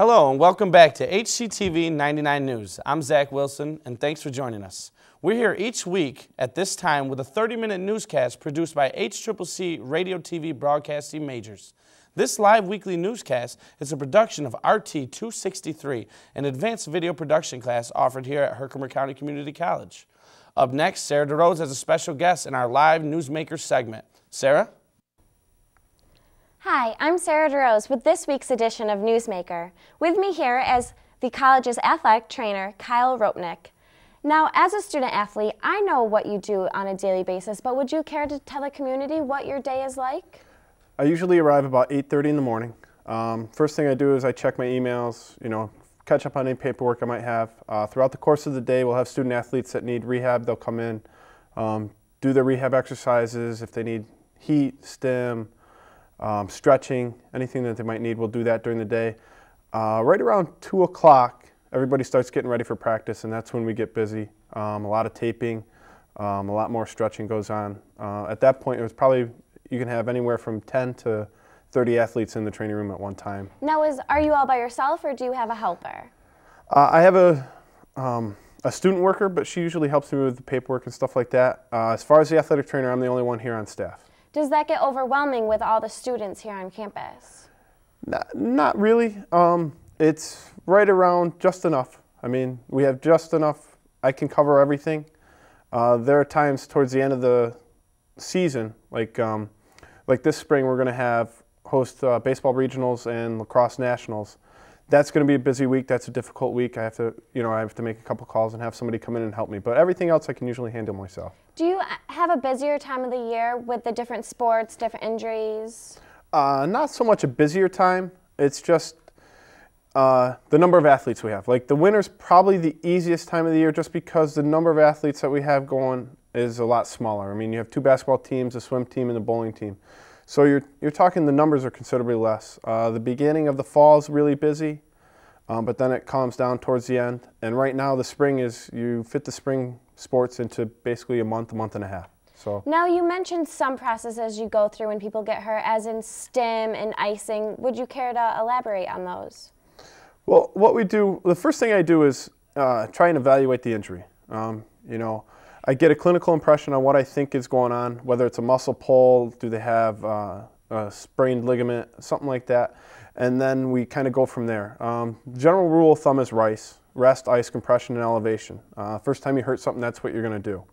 Hello and welcome back to HCTV 99 News. I'm Zach Wilson and thanks for joining us. We're here each week at this time with a 30-minute newscast produced by HCCC Radio TV Broadcasting Majors. This live weekly newscast is a production of RT 263, an advanced video production class offered here at Herkimer County Community College. Up next, Sarah Dorosz has a special guest in our live NewsMakers segment. Sarah? Hi, I'm Sarah Dorosz with this week's edition of NewsMaker. With me here is the college's athletic trainer, Kyle Ropnick. Now, as a student athlete, I know what you do on a daily basis, but would you care to tell the community what your day is like? I usually arrive about 8:30 in the morning. First thing I do is I check my emails, catch up on any paperwork I might have. Throughout the course of the day, we'll have student athletes that need rehab. They'll come in, do their rehab exercises. If they need heat, stim, stretching, anything that they might need, we'll do that during the day. Right around 2 o'clock, everybody starts getting ready for practice, and that's when we get busy. A lot of taping, a lot more stretching goes on. At that point, it was probably, you can have anywhere from 10 to 30 athletes in the training room at one time. Now, are you all by yourself, or do you have a helper? I have a student worker, but she usually helps me with the paperwork and stuff like that. As far as the athletic trainer, I'm the only one here on staff. Does that get overwhelming with all the students here on campus? Not really. It's right around just enough. I mean, we have just enough. I can cover everything. There are times towards the end of the season, like this spring, we're going to host baseball regionals and lacrosse nationals. That's going to be a busy week. That's a difficult week. I have to make a couple calls and have somebody come in and help me. But everything else I can usually handle myself. Do you have a busier time of the year with the different sports, different injuries? Not so much a busier time. It's just the number of athletes we have. Like the winter's probably the easiest time of the year just because the number of athletes that we have going is a lot smaller. I mean, you have 2 basketball teams, a swim team, and a bowling team. So you're talking the numbers are considerably less. The beginning of the fall is really busy, but then it calms down towards the end. And right now the spring is, you fit the spring sports into basically a month and a half. So now you mentioned some processes you go through when people get hurt, as in stim and icing. Would you care to elaborate on those? Well, what we do, the first thing I do is try and evaluate the injury. I get a clinical impression on what I think is going on, whether it's a muscle pull, do they have a sprained ligament, something like that, and then we kind of go from there. General rule of thumb is rest, ice, compression, and elevation. First time you hurt something, that's what you're going to do.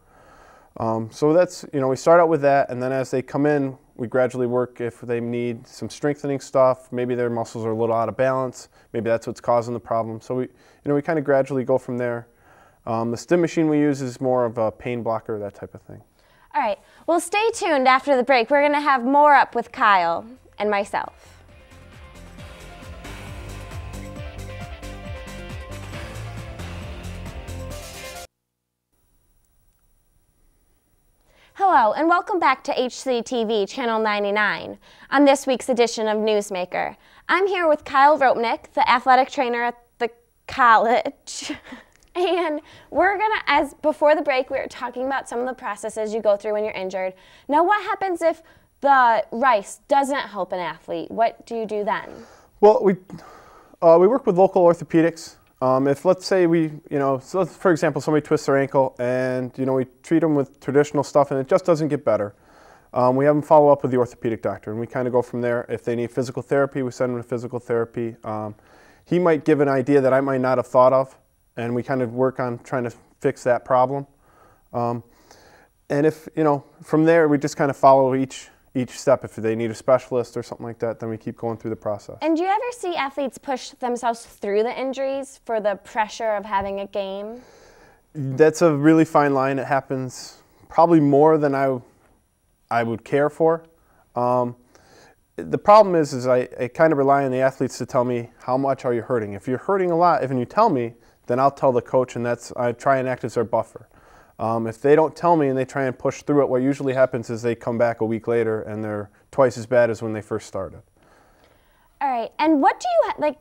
So that's, we start out with that, and then as they come in, we gradually work if they need some strengthening stuff, maybe their muscles are a little out of balance, maybe that's what's causing the problem. So we kind of gradually go from there. The stim machine we use is more of a pain blocker, that type of thing. All right. Well, stay tuned after the break. We're going to have more up with Kyle and myself. Hello, and welcome back to HCTV Channel 99 on this week's edition of NewsMaker. I'm here with Kyle Ropnick, the athletic trainer at the college. And we're gonna, before the break, we were talking about some of the processes you go through when you're injured. Now, what happens if the rice doesn't help an athlete? What do you do then? Well, we work with local orthopedics. If let's say so for example, somebody twists their ankle and we treat them with traditional stuff and it just doesn't get better. We have them follow up with the orthopedic doctor and we kind of go from there. If they need physical therapy, we send them to physical therapy. He might give an idea that I might not have thought of. And we kind of work on trying to fix that problem. And if, from there we just kind of follow each step. If they need a specialist or something like that, then we keep going through the process. And do you ever see athletes push themselves through the injuries for the pressure of having a game? That's a really fine line. It happens probably more than I would care for. The problem is I kind of rely on the athletes to tell me how much are you hurting. If you're hurting a lot, if you tell me, then I'll tell the coach, and I try and act as their buffer. If they don't tell me and they try and push through it, what usually happens is they come back a week later and they're twice as bad as when they first started. All right, and what do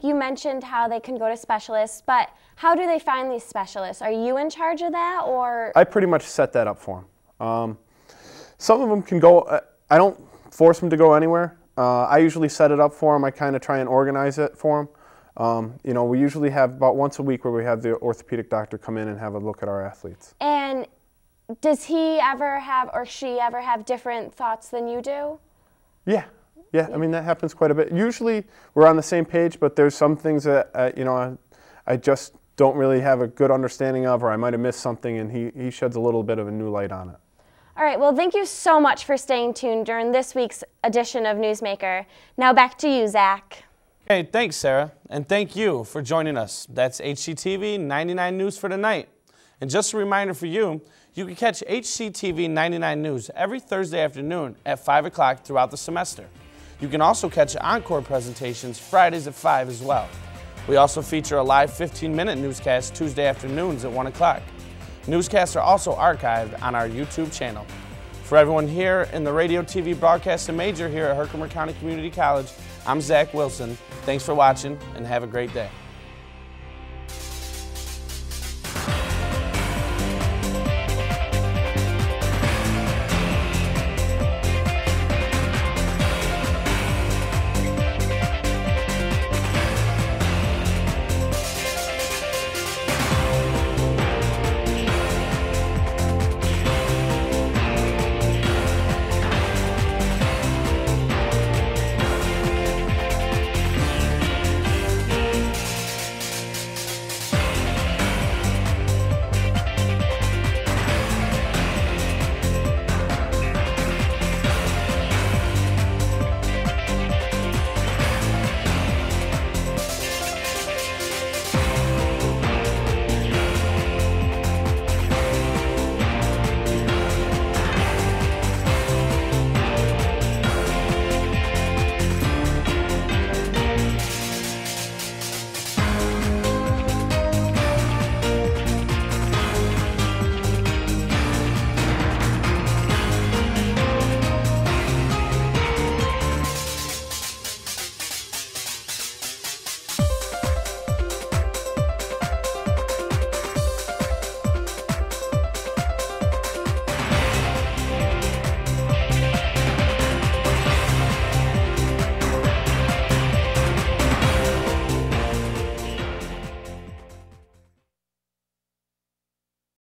you mentioned how they can go to specialists, but how do they find these specialists? Are you in charge of that, or? I pretty much set that up for them. Some of them can go, I don't force them to go anywhere. I usually set it up for them. I kind of try and organize it for them. You know, we usually have about once a week where we have the orthopedic doctor come in and have a look at our athletes. And does he ever have, or she ever have, different thoughts than you do? Yeah. I mean, that happens quite a bit. Usually we're on the same page, but there's some things that, you know, I just don't really have a good understanding of, or I might have missed something, and he sheds a little bit of a new light on it. All right, well, thank you so much for staying tuned during this week's edition of NewsMaker. Now back to you, Zach. Hey, thanks, Sarah, and thank you for joining us. That's HCTV 99 News for tonight. And just a reminder for you, you can catch HCTV 99 News every Thursday afternoon at 5 o'clock throughout the semester. You can also catch encore presentations Fridays at 5 as well. We also feature a live 15-minute newscast Tuesday afternoons at 1 o'clock. Newscasts are also archived on our YouTube channel. For everyone here in the radio, TV, broadcast, and major here at Herkimer County Community College, I'm Zach Wilson. Thanks for watching, and have a great day.